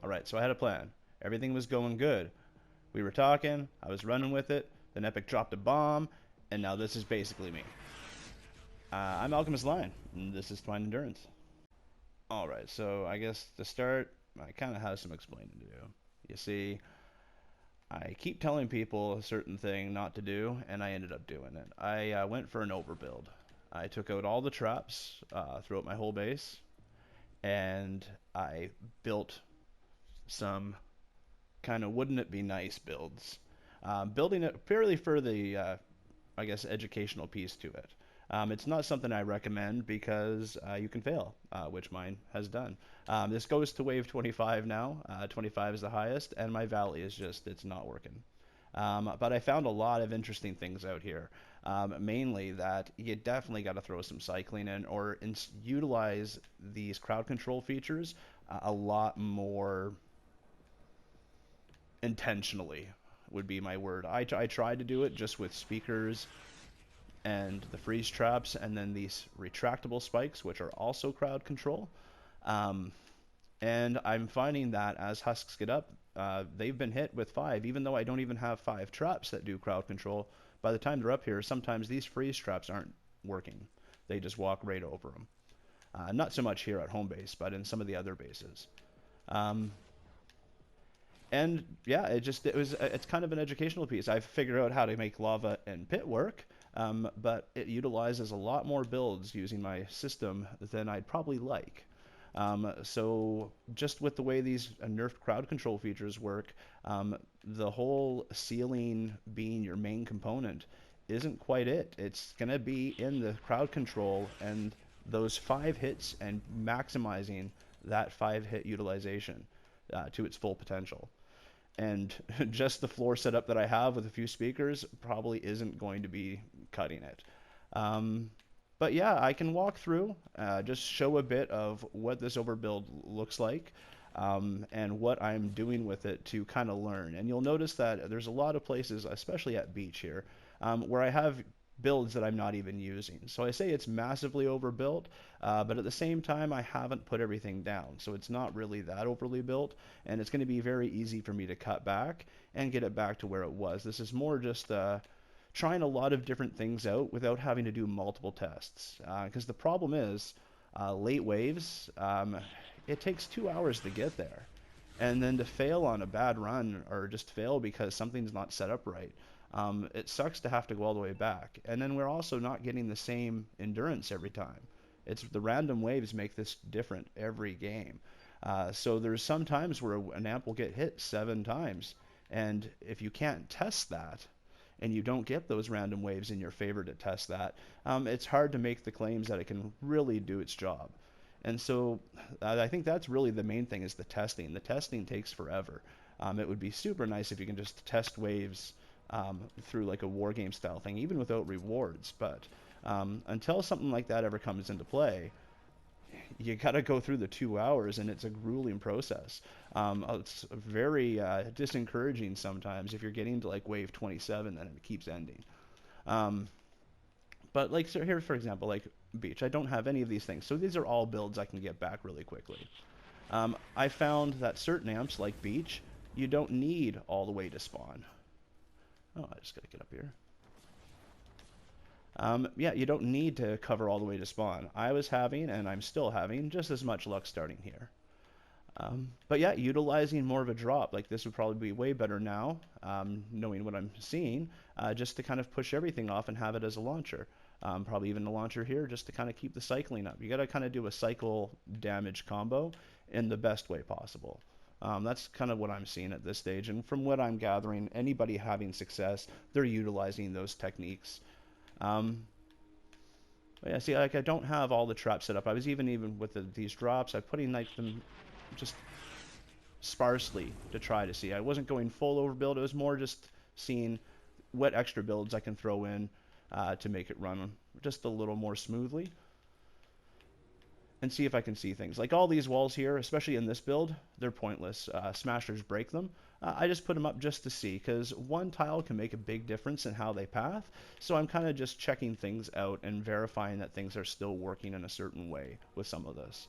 All right, so I had a plan. Everything was going good. We were talking, I was running with it, then Epic dropped a bomb, and now this is basically me. I'm Alchemist Lion, and this is Twine Endurance. All right, so I guess to start, I kind of have some explaining to do. You see, I keep telling people a certain thing not to do, and I ended up doing it. I went for an overbuild. I took out all the traps throughout my whole base, and I built some kind of wouldn't it be nice builds. Building it purely for the, I guess, educational piece to it. It's not something I recommend because you can fail, which mine has done. This goes to wave 25 now. 25 is the highest, and my valley is just, it's not working. But I found a lot of interesting things out here. Mainly that you definitely got to throw some cycling in or utilize these crowd control features a lot more intentionally would be my word. I tried to do it just with speakers and the freeze traps and then these retractable spikes, which are also crowd control. Um, and I'm finding that as husks get up, they've been hit with five, even though I don't even have five traps that do crowd control. By the time they're up here, sometimes these freeze traps aren't working. They just walk right over them. Not so much here at home base, but in some of the other bases. Um, and yeah, it's kind of an educational piece. I've figured out how to make lava and pit work, but it utilizes a lot more builds using my system than I'd probably like. So just with the way these nerfed crowd control features work, the whole ceiling being your main component isn't quite it. It's gonna be in the crowd control and those five hits and maximizing that five hit utilization to its full potential. And just the floor setup that I have with a few speakers probably isn't going to be cutting it. Um, but yeah, I can walk through, just show a bit of what this overbuild looks like, and what I'm doing with it to kind of learn. And you'll notice that there's a lot of places, especially at beach here, where I have builds that I'm not even using. So I say it's massively overbuilt, but at the same time, I haven't put everything down. So it's not really that overly built, and it's going to be very easy for me to cut back and get it back to where it was. This is more just trying a lot of different things out without having to do multiple tests. Because the problem is, late waves, it takes 2 hours to get there. And then to fail on a bad run or just fail because something's not set up right, it sucks to have to go all the way back. And then we're also not getting the same endurance every time. It's the random waves make this different every game. So there's some times where an amp will get hit 7 times. And if you can't test that, and you don't get those random waves in your favor to test that, it's hard to make the claims that it can really do its job. And so I think that's really the main thing is the testing. The testing takes forever. It would be super nice if you can just test waves through like a war game style thing, even without rewards. But until something like that ever comes into play, you got to go through the 2 hours, and it's a grueling process. It's very disencouraging sometimes if you're getting to like wave 27 and it keeps ending. Um, but like so here, for example, like beach, I don't have any of these things, so these are all builds I can get back really quickly. I found that certain amps like beach, you don't need all the way to spawn. Oh, I just gotta get up here. Yeah, you don't need to cover all the way to spawn. I was having, and I'm still having, just as much luck starting here. But yeah, utilizing more of a drop, like this would probably be way better now, knowing what I'm seeing, just to kind of push everything off and have it as a launcher. Probably even a launcher here, just to kind of keep the cycling up. You got to kind of do a cycle damage combo in the best way possible. That's kind of what I'm seeing at this stage, and from what I'm gathering, anybody having success, they're utilizing those techniques. Um, but yeah, see, like I don't have all the traps set up. I was even with these drops, I'm putting like them just sparsely to try to see. I wasn't going full overbuild. It was more just seeing what extra builds I can throw in to make it run just a little more smoothly and see if I can see things. Like all these walls here, especially in this build, they're pointless. Smashers break them. I just put them up just to see, because one tile can make a big difference in how they path. So I'm kind of just checking things out and verifying that things are still working in a certain way with some of this.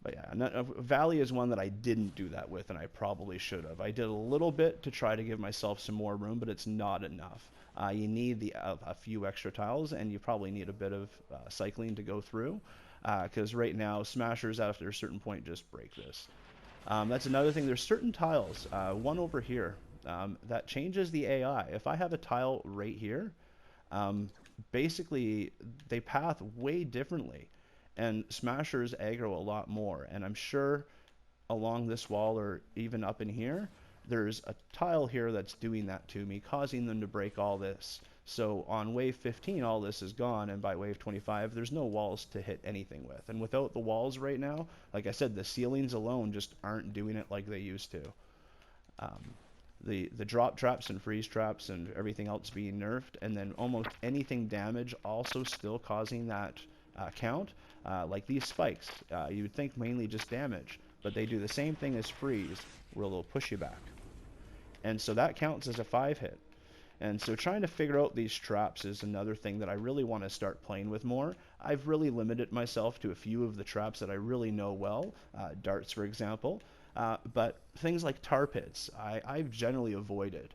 But yeah, Valley is one that I didn't do that with, and I probably should have. I did a little bit to try to give myself some more room, but it's not enough. You need a few extra tiles, and you probably need a bit of cycling to go through, because right now smashers after a certain point just break this. That's another thing. There's certain tiles, one over here, that changes the AI. If I have a tile right here, um, basically they path way differently, and smashers aggro a lot more. And I'm sure along this wall or even up in here, there's a tile here that's doing that to me, causing them to break all this. So on wave 15, all this is gone, and by wave 25, there's no walls to hit anything with. And without the walls right now, like I said, the ceilings alone just aren't doing it like they used to. Um, the drop traps and freeze traps and everything else being nerfed, and then almost anything damage also still causing that count. Like these spikes, you would think mainly just damage, but they do the same thing as freeze, where they'll push you back. And so that counts as a 5 hit. And so trying to figure out these traps is another thing that I really want to start playing with more. I've really limited myself to a few of the traps that I really know well, darts for example. But things like tar pits, I've generally avoided.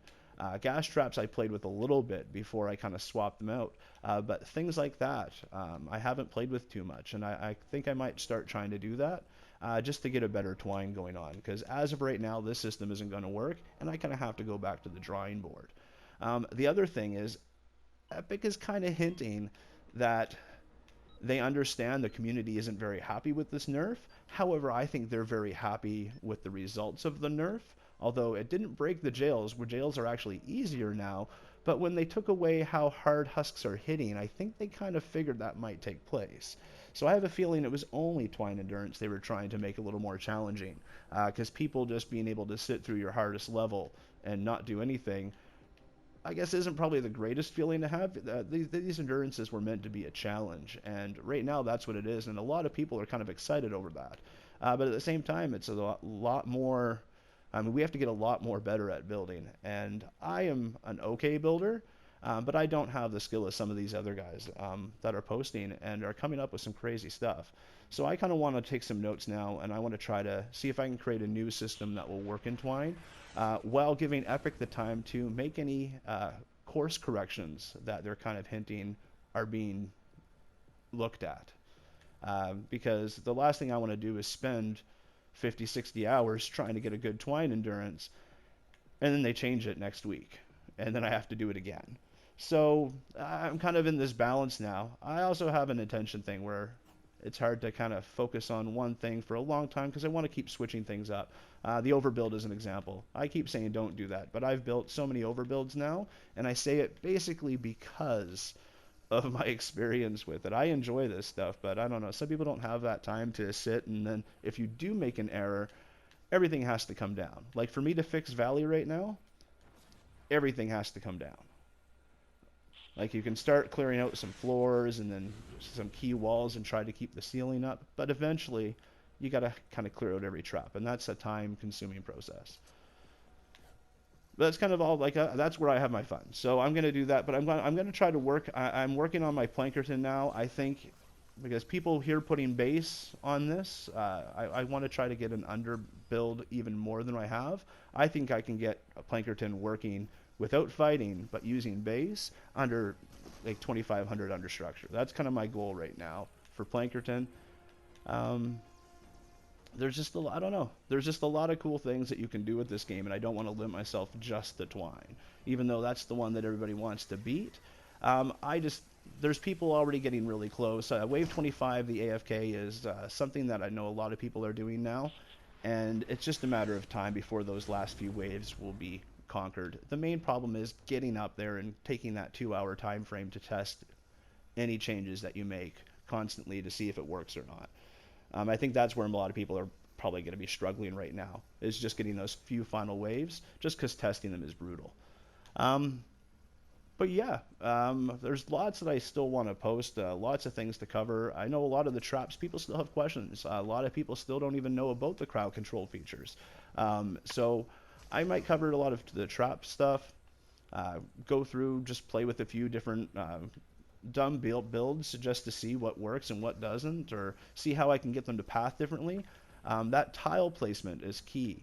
Gas traps I played with a little bit before I kind of swapped them out. But things like that, I haven't played with too much. And I think I might start trying to do that. Just to get a better twine going on, because as of right now this system isn't going to work, and I kind of have to go back to the drawing board. The other thing is, Epic is kind of hinting that they understand the community isn't very happy with this nerf. However, I think they're very happy with the results of the nerf, although it didn't break the jails, where jails are actually easier now. But when they took away how hard husks are hitting, I think they kind of figured that might take place. So I have a feeling it was only Twine Endurance they were trying to make a little more challenging, because people just being able to sit through your hardest level and not do anything, I guess, isn't probably the greatest feeling to have. These endurances were meant to be a challenge, and right now that's what it is, and a lot of people are kind of excited over that. But at the same time, it's a lot more. I mean, we have to get a lot more better at building, and I am an okay builder, but I don't have the skill of some of these other guys that are posting and are coming up with some crazy stuff. So I kind of want to take some notes now, and I want to try to see if I can create a new system that will work in Twine, while giving Epic the time to make any course corrections that they're kind of hinting are being looked at. Because the last thing I want to do is spend 50, 60 hours trying to get a good Twine Endurance, and then they change it next week, and then I have to do it again. So I'm kind of in this balance now. I also have an attention thing where it's hard to kind of focus on one thing for a long time because I want to keep switching things up. The overbuild is an example. I keep saying don't do that, but I've built so many overbuilds now, and I say it basically because of my experience with it. I enjoy this stuff, but I don't know. Some people don't have that time to sit, and then if you do make an error, everything has to come down. Like for me to fix Valley right now, everything has to come down. Like you can start clearing out some floors and then some key walls and try to keep the ceiling up, but eventually you got to kind of clear out every trap, and that's a time-consuming process. But that's kind of all, like, that's where I have my fun. So I'm going to do that, but I'm going to try to work. I'm working on my Plankerton now, I think, because people here putting base on this. I want to try to get an underbuild even more than I have. I think I can get a Plankerton working without fighting, but using base under like 2,500 understructure. That's kind of my goal right now for Plankerton. There's just a lot, I don't know. There's just a lot of cool things that you can do with this game, and I don't want to limit myself just to Twine, even though that's the one that everybody wants to beat. There's people already getting really close. Wave 25, the AFK, is something that I know a lot of people are doing now, and it's just a matter of time before those last few waves will be conquered. The main problem is getting up there and taking that 2-hour time frame to test any changes that you make constantly to see if it works or not. I think that's where a lot of people are probably going to be struggling right now, is just getting those few final waves, just because testing them is brutal. But yeah, there's lots that I still want to post, lots of things to cover. I know a lot of the traps, people still have questions. A lot of people still don't even know about the crowd control features. So I might cover a lot of the trap stuff, go through, just play with a few different dumb builds just to see what works and what doesn't, or see how I can get them to path differently. That tile placement is key.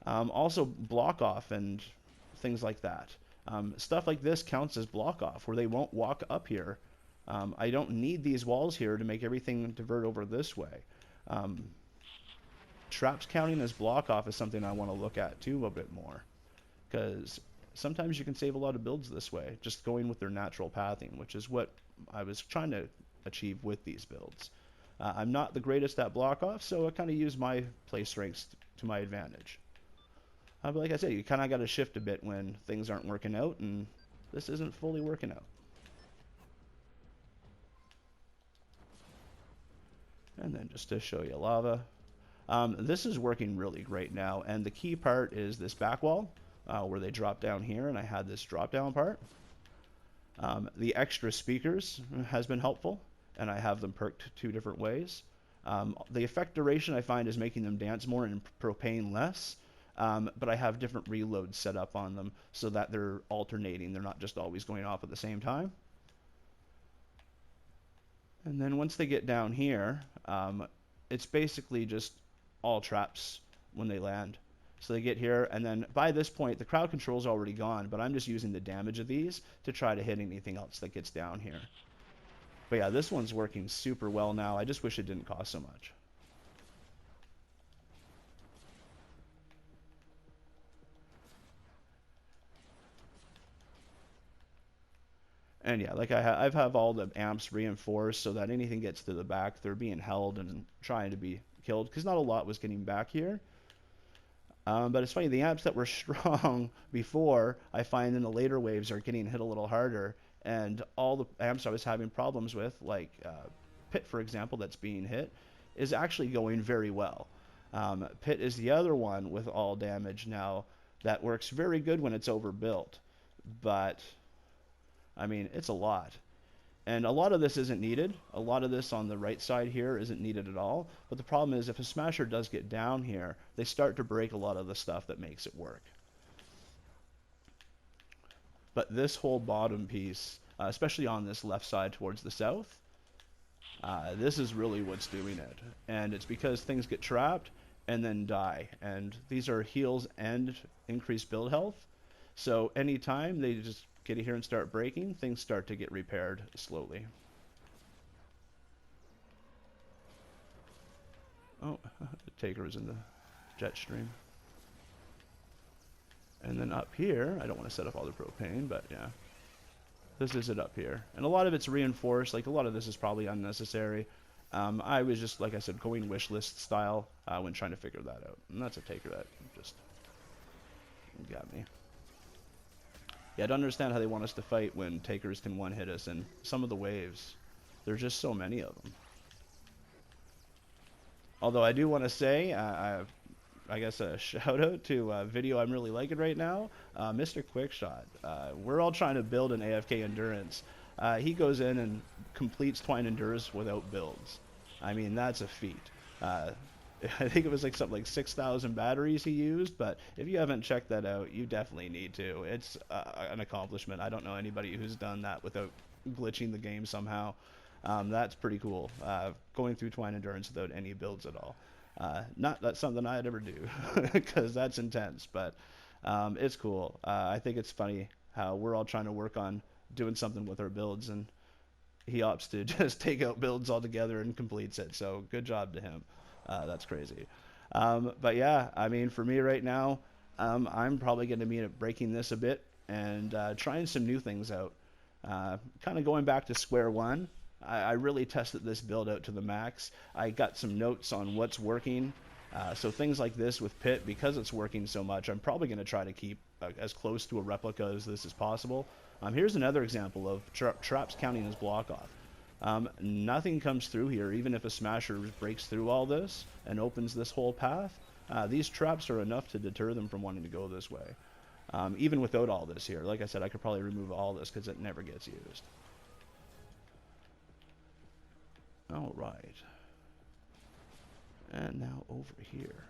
Also, block off and things like that. Stuff like this counts as block off, where they won't walk up here. I don't need these walls here to make everything divert over this way. Traps counting as block off is something I want to look at too a bit more, because sometimes you can save a lot of builds this way, just going with their natural pathing, which is what I was trying to achieve with these builds. I'm not the greatest at block off, so I kind of use my play strengths to my advantage. But like I said, you kind of got to shift a bit when things aren't working out, and this isn't fully working out. And then just to show you lava. This is working really great now, and the key part is this back wall, where they drop down here, and I had this drop down part. The extra speakers has been helpful, and I have them perked 2 different ways. The effect duration I find is making them dance more and propane less, but I have different reloads set up on them so that they're alternating. They're not just always going off at the same time. And then once they get down here, it's basically just all traps when they land. So they get here, and then by this point, the crowd control is already gone, but I'm just using the damage of these to try to hit anything else that gets down here. But yeah, this one's working super well now. I just wish it didn't cost so much. And yeah, like I've have all the amps reinforced so that anything gets to the back, they're being held and trying to be killed, because not a lot was getting back here. But it's funny, the amps that were strong before, I find in the later waves are getting hit a little harder, and all the amps I was having problems with, like Pit, for example, that's being hit, is actually going very well. Pit is the other one with all damage now that works very good when it's overbuilt, but I mean, it's a lot. And a lot of this isn't needed. A lot of this on the right side here isn't needed at all. But the problem is if a smasher does get down here, they start to break a lot of the stuff that makes it work. But this whole bottom piece, especially on this left side towards the south, this is really what's doing it. And it's because things get trapped and then die. And these are heals and increased build health. So anytime they just get here and start breaking, things start to get repaired slowly. Oh, the taker is in the jet stream. And then up here, I don't want to set up all the propane, but yeah. This is it up here. And a lot of it's reinforced, like a lot of this is probably unnecessary. I was just, like I said, going wish list style when trying to figure that out. And that's a taker that just got me. Yeah, I don't understand how they want us to fight when takers can one-hit us, and some of the waves, there's just so many of them. Although I do want to say, I guess a shout-out to a video I'm really liking right now, Mr. Quickshot. We're all trying to build an AFK Endurance. He goes in and completes Twine Endurance without builds. I mean, that's a feat. I think it was like something like 6,000 batteries he used, but if you haven't checked that out, you definitely need to. It's an accomplishment. I don't know anybody who's done that without glitching the game somehow. That's pretty cool. Going through Twine Endurance without any builds at all. Not that's something I'd ever do, because that's intense, but it's cool. I think it's funny how we're all trying to work on doing something with our builds, and he opts to just take out builds altogether and completes it. So good job to him. That's crazy. But yeah, I mean, for me right now, I'm probably going to be breaking this a bit and trying some new things out. Kind of going back to square one. I really tested this build out to the max. I got some notes on what's working. So things like this with Pit, because it's working so much, I'm probably going to try to keep as close to a replica as this as possible. Here's another example of traps counting as block off. Nothing comes through here, even if a smasher breaks through all this and opens this whole path. These traps are enough to deter them from wanting to go this way. Even without all this here. Like I said, I could probably remove all this because it never gets used. Alright. And now over here.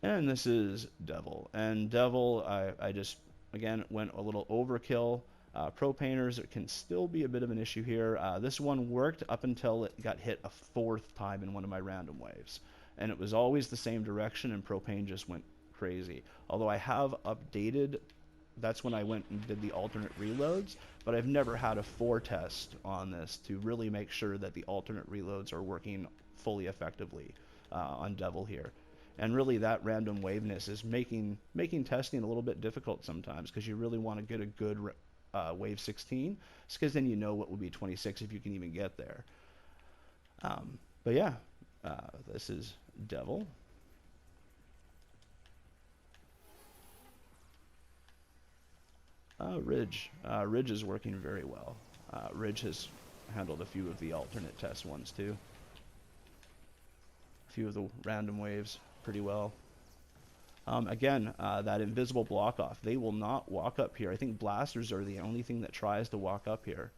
And this is Devil. And Devil, I just, again, went a little overkill. Pro painters, it can still be a bit of an issue here. This one worked up until it got hit a fourth time in one of my random waves. And it was always the same direction, and propane just went crazy. Although I have updated, that's when I went and did the alternate reloads, but I've never had a 4 test on this to really make sure that the alternate reloads are working fully effectively on Devil here. And really that random waveness is making testing a little bit difficult sometimes, because you really want to get a good wave 16, because then you know what will be 26 if you can even get there. But yeah, this is Devil. Ridge. Ridge is working very well. Ridge has handled a few of the alternate test ones too. A few of the random waves pretty well. Again, that invisible block off. They will not walk up here. I think blasters are the only thing that tries to walk up here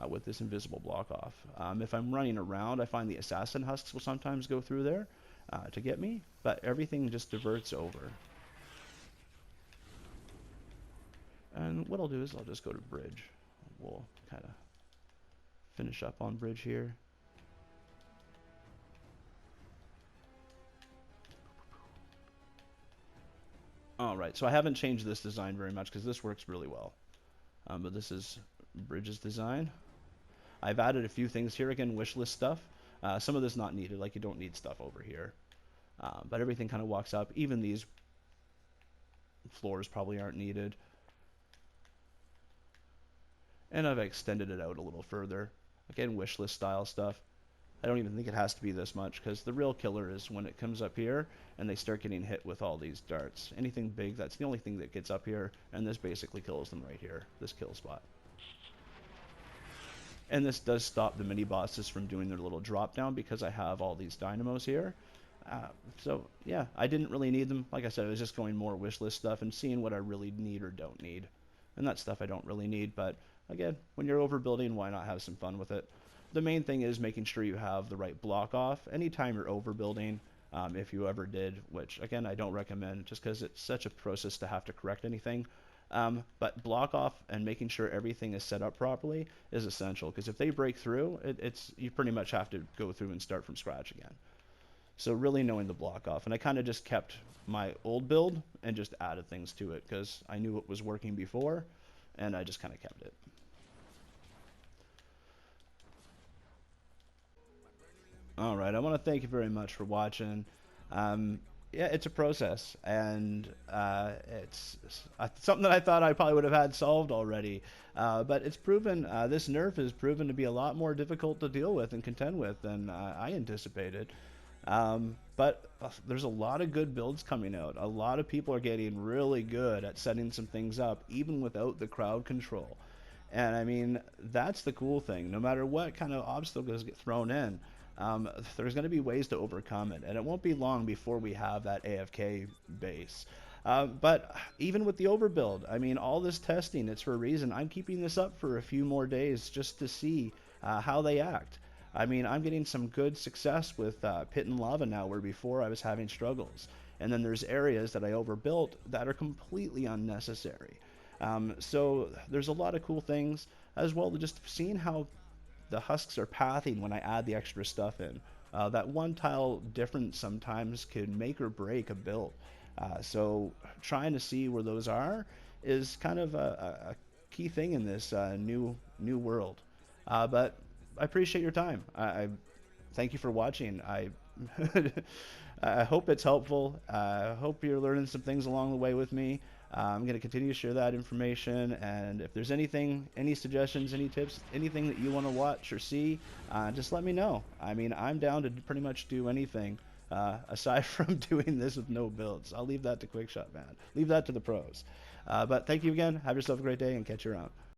with this invisible block off. If I'm running around, I find the assassin husks will sometimes go through there to get me, but everything just diverts over. And what I'll do is I'll just go to bridge. We'll kind of finish up on bridge here. Alright, so I haven't changed this design very much because this works really well. But this is bridge's design. I've added a few things here, again, wish list stuff. Some of this not needed, like you don't need stuff over here. But everything kind of walks up. Even these floors probably aren't needed. And I've extended it out a little further. Again, wish list style stuff. I don't even think it has to be this much, because the real killer is when it comes up here and they start getting hit with all these darts. Anything big, that's the only thing that gets up here, and this basically kills them right here, this kill spot. And this does stop the mini bosses from doing their little drop down because I have all these dynamos here. So yeah, I didn't really need them. Like I said, I was just going more wish list stuff and seeing what I really need or don't need. And that stuff I don't really need, but again, when you're overbuilding, why not have some fun with it? The main thing is making sure you have the right block off anytime you're overbuilding, if you ever did, which again I don't recommend just because it's such a process to have to correct anything. But block off and making sure everything is set up properly is essential, because if they break through, you pretty much have to go through and start from scratch again. So really knowing the block off, and I kind of just kept my old build and just added things to it because I knew it was working before, and I just kind of kept it. Alright, I want to thank you very much for watching. Yeah, it's a process, and it's something that I thought I probably would have had solved already. But it's proven, this nerf has proven to be a lot more difficult to deal with and contend with than I anticipated. But there's a lot of good builds coming out. A lot of people are getting really good at setting some things up, even without the crowd control. And I mean, that's the cool thing. No matter what kind of obstacles get thrown in, there's going to be ways to overcome it, and it won't be long before we have that AFK base. But even with the overbuild, I mean, all this testing, it's for a reason. I'm keeping this up for a few more days just to see how they act. I mean, I'm getting some good success with Pit and Lava now, where before I was having struggles. And then there's areas that I overbuilt that are completely unnecessary. So there's a lot of cool things, as well as just seeing how the husks are pathing when I add the extra stuff in. That one tile difference sometimes can make or break a build. So trying to see where those are is kind of a key thing in this new world. But I appreciate your time. I thank you for watching. I hope it's helpful. I hope you're learning some things along the way with me. I'm going to continue to share that information, and if there's anything, any suggestions, any tips, anything that you want to watch or see, just let me know. I mean, I'm down to pretty much do anything aside from doing this with no builds. I'll leave that to Quickshot, man. Leave that to the pros. But thank you again. Have yourself a great day, and catch you around.